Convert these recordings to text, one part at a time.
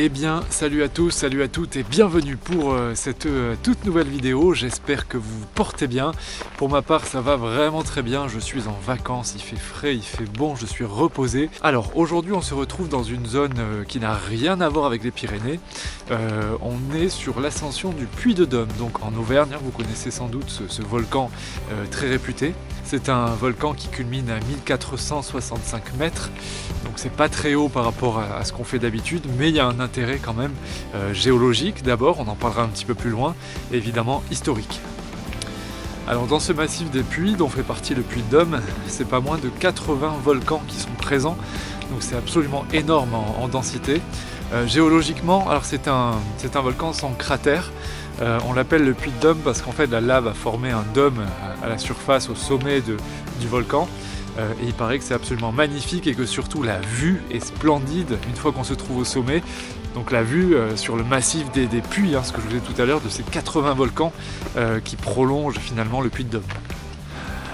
Eh bien, salut à tous, salut à toutes et bienvenue pour cette toute nouvelle vidéo. J'espère que vous vous portez bien. Pour ma part, ça va vraiment très bien. Je suis en vacances, il fait frais, il fait bon, je suis reposé. Alors, aujourd'hui, on se retrouve dans une zone qui n'a rien à voir avec les Pyrénées. On est sur l'ascension du Puy de Dôme, donc en Auvergne. Vous connaissez sans doute ce volcan très réputé. C'est un volcan qui culmine à 1465 mètres, donc c'est pas très haut par rapport à ce qu'on fait d'habitude, mais il y a un intérêt quand même géologique d'abord, on en parlera un petit peu plus loin, et évidemment historique. Alors dans ce massif des Puys, dont fait partie le Puy de Dôme, c'est pas moins de 80 volcans qui sont présents, donc c'est absolument énorme en densité. Géologiquement, alors c'est un volcan sans cratère. On l'appelle le Puy de Dôme parce qu'en fait la lave a formé un dôme à la surface, au sommet du volcan. Et il paraît que c'est absolument magnifique et que surtout la vue est splendide une fois qu'on se trouve au sommet. Donc la vue sur le massif des Puys, ce que je vous disais tout à l'heure, de ces 80 volcans qui prolongent finalement le Puy de Dôme.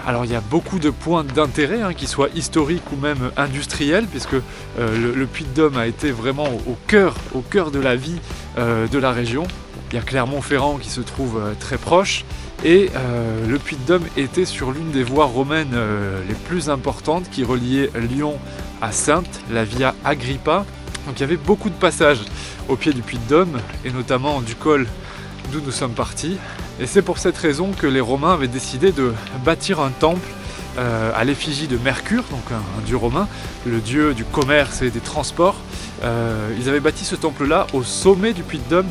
Alors il y a beaucoup de points d'intérêt, qu'ils soient historiques ou même industriels, puisque le Puy de Dôme a été vraiment au cœur de la vie de la région. Il y a Clermont-Ferrand qui se trouve très proche, et le Puy de Dôme était sur l'une des voies romaines les plus importantes qui reliait Lyon à Saintes, la Via Agrippa. Donc il y avait beaucoup de passages au pied du Puy de Dôme, et notamment du col d'où nous sommes partis. Et c'est pour cette raison que les Romains avaient décidé de bâtir un temple à l'effigie de Mercure, donc un dieu romain, le dieu du commerce et des transports. Ils avaient bâti ce temple-là au sommet du Puy de Dôme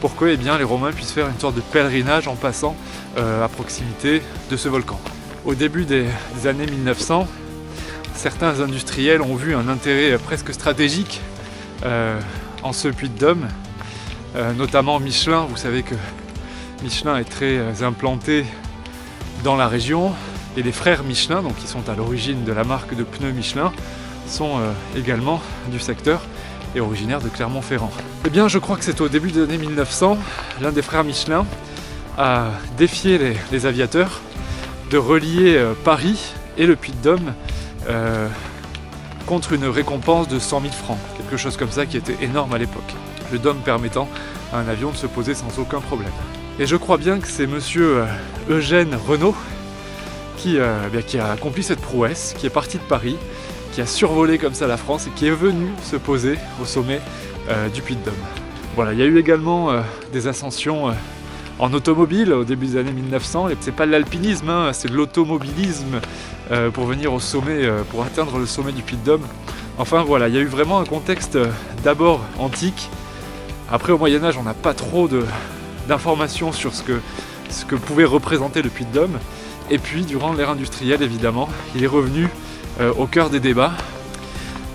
pour que les Romains puissent faire une sorte de pèlerinage en passant à proximité de ce volcan. Au début des années 1900, certains industriels ont vu un intérêt presque stratégique en ce Puy de Dôme, notamment Michelin. Vous savez que Michelin est très implanté dans la région, et les frères Michelin, donc qui sont à l'origine de la marque de pneus Michelin, sont également du secteur et originaires de Clermont-Ferrand. Eh bien, je crois que c'est au début des années 1900, l'un des frères Michelin a défié les aviateurs de relier Paris et le Puy de Dôme contre une récompense de 100 000 francs, quelque chose comme ça qui était énorme à l'époque, le dôme permettant à un avion de se poser sans aucun problème. Et je crois bien que c'est monsieur Eugène Renault qui a accompli cette prouesse, qui est parti de Paris, qui a survolé comme ça la France et qui est venu se poser au sommet du Puy de Dôme. Voilà, il y a eu également des ascensions en automobile au début des années 1900, et c'est pas de l'alpinisme, c'est de l'automobilisme pour venir au sommet, pour atteindre le sommet du Puy de Dôme. Enfin voilà, il y a eu vraiment un contexte d'abord antique. Après au Moyen-Âge, on n'a pas trop d'informations sur ce que pouvait représenter le Puy de Dôme. Et puis durant l'ère industrielle, évidemment, il est revenu au cœur des débats.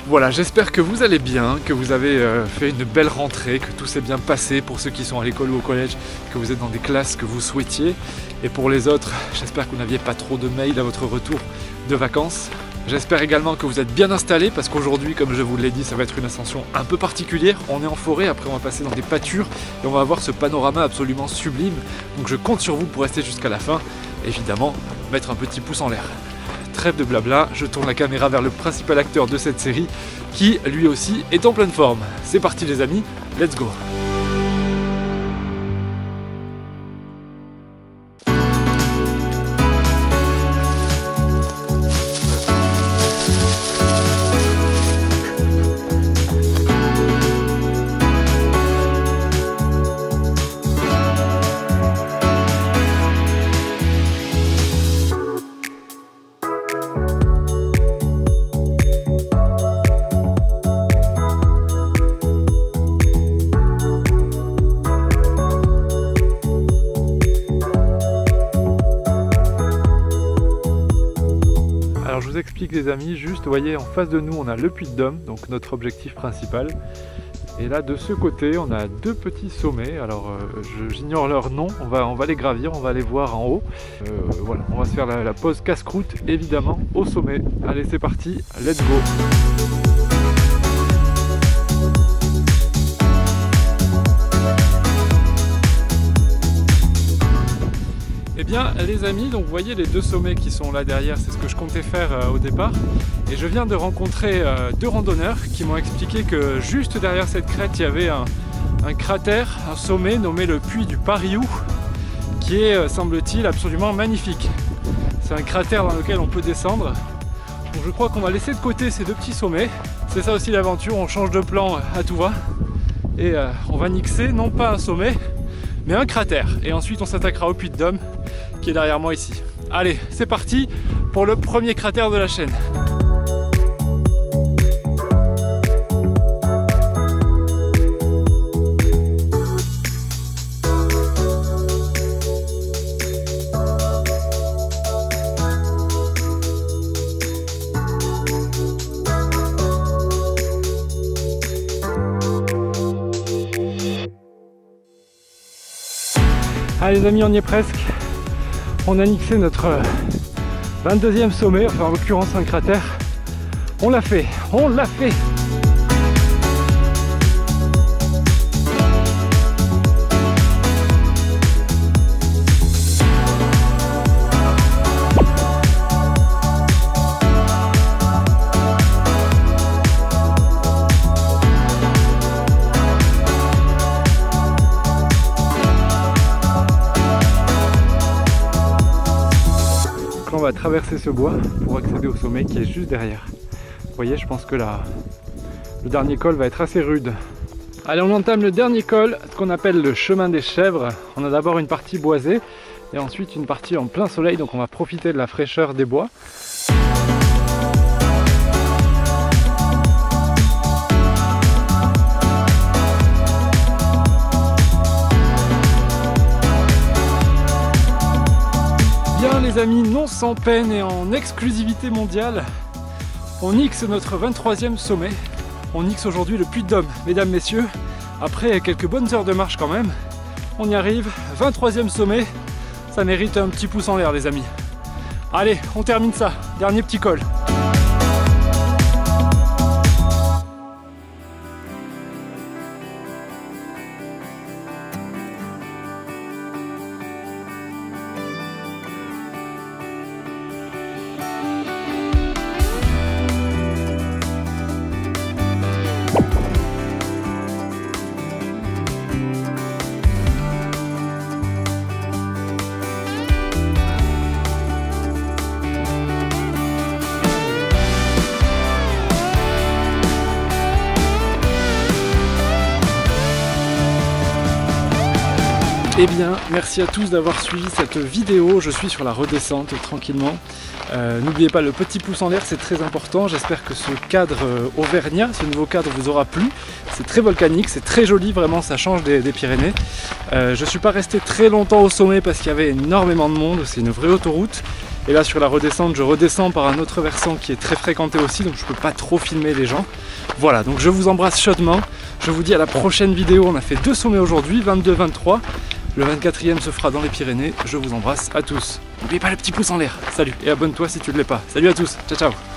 Voilà, j'espère que vous allez bien, que vous avez fait une belle rentrée, que tout s'est bien passé pour ceux qui sont à l'école ou au collège, que vous êtes dans des classes que vous souhaitiez. Et pour les autres, j'espère que vous n'aviez pas trop de mails à votre retour de vacances. J'espère également que vous êtes bien installés, parce qu'aujourd'hui, comme je vous l'ai dit, ça va être une ascension un peu particulière. On est en forêt, après on va passer dans des pâtures et on va avoir ce panorama absolument sublime. Donc je compte sur vous pour rester jusqu'à la fin. Évidemment, mettre un petit pouce en l'air. Trêve de blabla, je tourne la caméra vers le principal acteur de cette série, qui lui aussi est en pleine forme. C'est parti les amis, let's go! Alors je vous explique les amis, juste vous voyez en face de nous on a le Puy de Dôme, donc notre objectif principal. Et là de ce côté on a deux petits sommets, alors j'ignore leur nom, on va les gravir, on va les voir en haut. Voilà, on va se faire la pause casse-croûte évidemment au sommet. Allez c'est parti, let's go! Eh bien les amis, donc vous voyez les deux sommets qui sont là derrière, c'est ce que je comptais faire au départ. Et je viens de rencontrer deux randonneurs qui m'ont expliqué que juste derrière cette crête, il y avait un cratère, un sommet nommé le Puy du Pariou, qui est, semble-t-il, absolument magnifique. C'est un cratère dans lequel on peut descendre. Donc je crois qu'on va laisser de côté ces deux petits sommets. C'est ça aussi l'aventure, on change de plan à tout va. Et on va nixer non pas un sommet, mais un cratère. Et ensuite on s'attaquera au Puy de Dôme, qui est derrière moi ici. Allez, c'est parti pour le premier cratère de la chaîne. Allez les amis, on y est presque. On a nixé notre 22e sommet, enfin en l'occurrence un cratère. On l'a fait, on l'a fait. On va traverser ce bois pour accéder au sommet qui est juste derrière. Vous voyez, je pense que le dernier col va être assez rude. Allez, on entame le dernier col, ce qu'on appelle le chemin des chèvres. On a d'abord une partie boisée et ensuite une partie en plein soleil, donc on va profiter de la fraîcheur des bois. Les amis, non sans peine et en exclusivité mondiale, on nixe notre 23e sommet. On nixe aujourd'hui le Puy de Dôme, mesdames, messieurs. Après quelques bonnes heures de marche quand même, on y arrive. 23e sommet, ça mérite un petit pouce en l'air les amis. Allez, on termine ça, dernier petit col. Eh bien, merci à tous d'avoir suivi cette vidéo. Je suis sur la redescente tranquillement. N'oubliez pas le petit pouce en l'air, c'est très important. J'espère que ce cadre auvergnat, ce nouveau cadre vous aura plu. C'est très volcanique, c'est très joli, vraiment ça change des Pyrénées. Je ne suis pas resté très longtemps au sommet parce qu'il y avait énormément de monde, c'est une vraie autoroute. Et là sur la redescente, je redescends par un autre versant qui est très fréquenté aussi, donc je ne peux pas trop filmer les gens. Voilà, donc je vous embrasse chaudement. Je vous dis à la prochaine vidéo. On a fait 2 sommets aujourd'hui, 22-23. Le 24e se fera dans les Pyrénées. Je vous embrasse à tous. N'oubliez pas le petit pouce en l'air. Salut et abonne-toi si tu ne l'es pas. Salut à tous. Ciao ciao.